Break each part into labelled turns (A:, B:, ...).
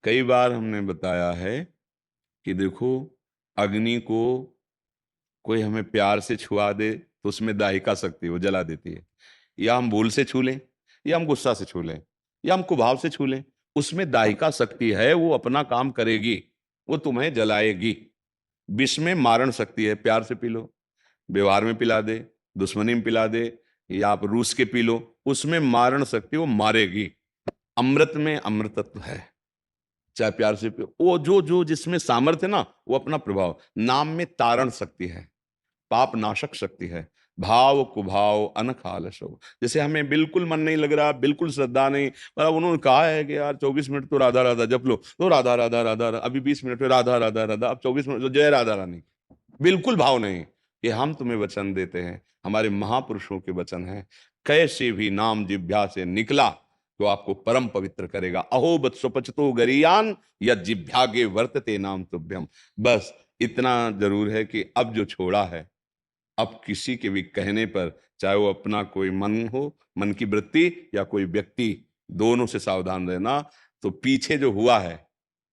A: कई बार हमने बताया है कि देखो, अग्नि को कोई हमें प्यार से छुआ दे तो उसमें दाहिका शक्ति वो जला देती है। या हम भूल से छू लें, या हम गुस्सा से छू लें, या हम कुभाव से छू लें, उसमें दाहिका शक्ति है, वो अपना काम करेगी, वो तुम्हें जलाएगी। विष में मारण शक्ति है, प्यार से पी लो, व्यवहार में पिला दे, दुश्मनी में पिला दे, या आप रूस के पी लो, उसमें मारण शक्ति, वो मारेगी। अमृत में अमृतत्व है, चाहे प्यार से पियो, वो जो जो जिसमें सामर्थ्य है ना, वो अपना प्रभाव। नाम में तारण शक्ति है, पाप नाशक शक्ति है, भाव कुभाव अनख आलस हो। जैसे हमें बिल्कुल मन नहीं लग रहा, बिल्कुल श्रद्धा नहीं, पर उन्होंने कहा है कि यार 24 मिनट तो राधा राधा जप लो, तो राधा राधा राधा अभी 20 मिनट में राधा राधा राधा, अब 24 मिनट तो जय राधा रानी। बिल्कुल भाव नहीं कि हम तुम्हें वचन देते हैं, हमारे महापुरुषों के वचन हैं, कैसे भी नाम जिह्वा से निकला तो आपको परम पवित्र करेगा। अहो बत स्वपचतो गरियान या जिह्वागे वर्तते नाम तुभ्यम। बस इतना जरूर है कि अब जो छोड़ा है, अब किसी के भी कहने पर, चाहे वो अपना कोई मन हो, मन की वृत्ति, या कोई व्यक्ति, दोनों से सावधान रहना। तो पीछे जो हुआ है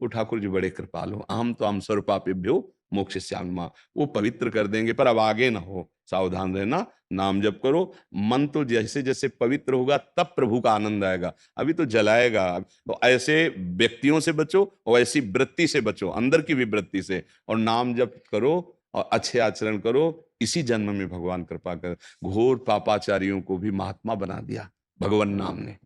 A: वो ठाकुर जी बड़े कृपालु, अहम तो हम सर्वपापेभ्यो मोक्षयिष्यामि, वो पवित्र कर देंगे। पर अब आगे ना हो, सावधान रहना, नाम जप करो। मन तो जैसे जैसे पवित्र होगा तब प्रभु का आनंद आएगा, अभी तो जलाएगा। तो ऐसे व्यक्तियों से बचो और ऐसी वृत्ति से बचो, अंदर की भी वृत्ति से, और नाम जप करो और अच्छे आचरण करो। इसी जन्म में भगवान कृपा कर, घोर पापाचारियों को भी महात्मा बना दिया भगवान नाम ने,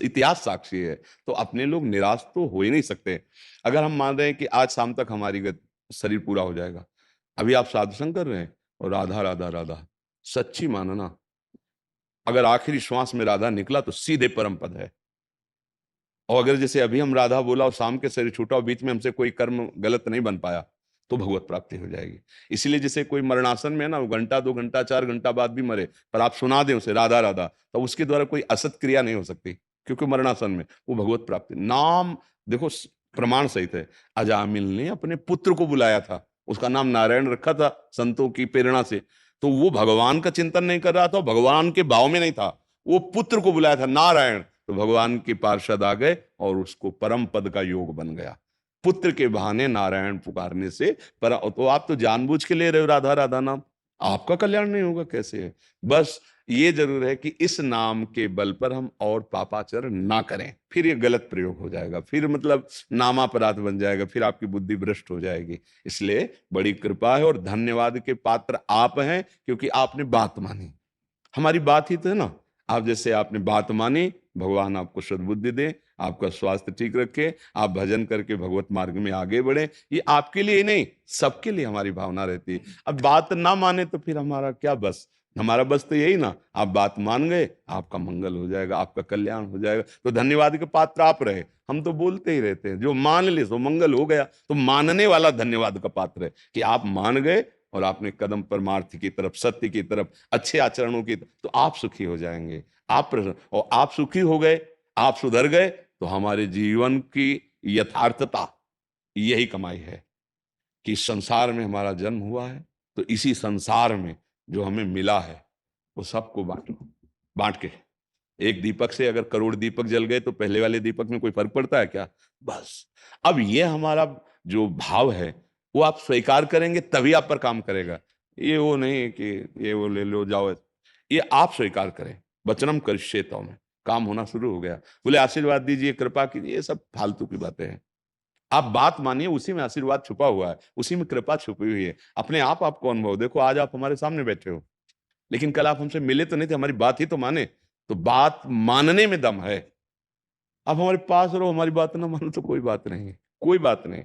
A: इतिहास साक्षी है। तो अपने लोग निराश तो हो ही नहीं सकते। अगर हम मान रहे हैं कि आज शाम तक हमारी शरीर पूरा हो जाएगा, अभी आप साधु संग कर रहे हैं और राधा राधा राधा, सच्ची मानना, अगर आखिरी श्वास में राधा निकला तो सीधे परम पद है। और अगर जैसे अभी हम राधा बोला और शाम के शरीर छूटा और बीच में हमसे कोई कर्म गलत नहीं बन पाया, तो भगवत प्राप्ति हो जाएगी। इसीलिए जैसे कोई मरणासन में है ना, वो घंटा 2 घंटा 4 घंटा बाद भी मरे, पर आप सुना दें उसे राधा राधा, तो उसके द्वारा कोई असत क्रिया नहीं हो सकती, क्योंकि मरणासन में वो भगवत प्राप्ति। नाम देखो प्रमाण सहित है। अजामिल ने अपने पुत्र को बुलाया था, उसका नाम नारायण रखा था संतों की प्रेरणा से, तो वो भगवान का चिंतन नहीं कर रहा था, भगवान के भाव में नहीं था, वो पुत्र को बुलाया था नारायण, तो भगवान के पार्षद आ गए और उसको परम पद का योग बन गया। पुत्र के बहाने नारायण पुकारने से। पर तो आप तो जानबूझ के ले रहे हो राधा राधा नाम, आपका कल्याण नहीं होगा कैसे है। बस ये जरूर है कि इस नाम के बल पर हम और पापाचरण ना करें, फिर ये गलत प्रयोग हो जाएगा, फिर मतलब नामापराध बन जाएगा, फिर आपकी बुद्धि भ्रष्ट हो जाएगी। इसलिए बड़ी कृपा है और धन्यवाद के पात्र आप हैं, क्योंकि आपने बात मानी। हमारी बात ही तो है ना, आप जैसे आपने बात मानी, भगवान आपको सद्बुद्धि दे, आपका स्वास्थ्य ठीक रखे, आप भजन करके भगवत मार्ग में आगे बढ़े। ये आपके लिए ही नहीं, सबके लिए हमारी भावना रहती है। अब बात ना माने तो फिर हमारा क्या बस, हमारा बस तो यही ना, आप बात मान गए, आपका मंगल हो जाएगा, आपका कल्याण हो जाएगा। तो धन्यवाद के पात्र आप रहे, हम तो बोलते ही रहते हैं, जो मान ले सो मंगल हो गया। तो मानने वाला धन्यवाद का पात्र है कि आप मान गए और आपने कदम परमार्थ की तरफ, सत्य की तरफ, अच्छे आचरणों की तरफ, तो आप सुखी हो जाएंगे, आप प्रसन्न, और आप सुखी हो गए, आप सुधर गए, तो हमारे जीवन की यथार्थता यही कमाई है कि संसार में हमारा जन्म हुआ है, तो इसी संसार में जो हमें मिला है वो सबको बांटो। बांट के एक दीपक से अगर करोड़ दीपक जल गए तो पहले वाले दीपक में कोई फर्क पड़ता है क्या? बस अब ये हमारा जो भाव है वो आप स्वीकार करेंगे तभी आप पर काम करेगा। ये वो नहीं है कि ये वो ले लो जाओ, ये आप स्वीकार करें। वचनम करिष्येत में काम होना शुरू हो गया। बोले आशीर्वाद दीजिए, कृपा कीजिए, ये सब फालतू की बातें हैं। आप बात मानिए, उसी में आशीर्वाद छुपा हुआ है, उसी में कृपा छुपी हुई है। अपने आप आपको अनुभव देखो, आज आप हमारे सामने बैठे हो, लेकिन कल आप हमसे मिले तो नहीं थे, हमारी बात ही तो माने। तो बात मानने में दम है। आप हमारे पास रहो, हमारी बात ना मानो तो कोई बात नहीं है, कोई बात नहीं।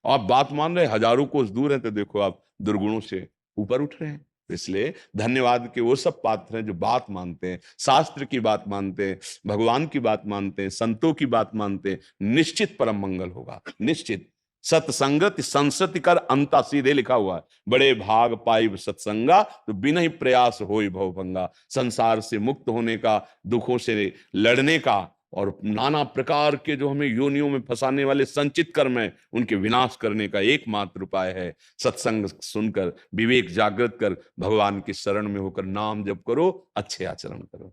A: आप बात मान रहे, हजारों कोस दूर हैं, तो देखो आप दुर्गुणों से ऊपर उठ रहे हैं। तो इसलिए धन्यवाद के वो सब पात्र हैं जो बात मानते हैं, शास्त्र की बात मानते हैं, भगवान की बात मानते हैं, संतों की बात मानते हैं। निश्चित परम मंगल होगा, निश्चित। सत्संगत संसति कर अंता, सीधे लिखा हुआ है, बड़े भाग पाई सत्संगा तो बिना ही प्रयास होई भवभंगा। संसार से मुक्त होने का, दुखों से लड़ने का, और नाना प्रकार के जो हमें योनियों में फंसाने वाले संचित कर्म है, उनके विनाश करने का एकमात्र उपाय है सत्संग सुनकर, विवेक जागृत कर, भगवान की शरण में होकर नाम जप करो, अच्छे आचरण करो।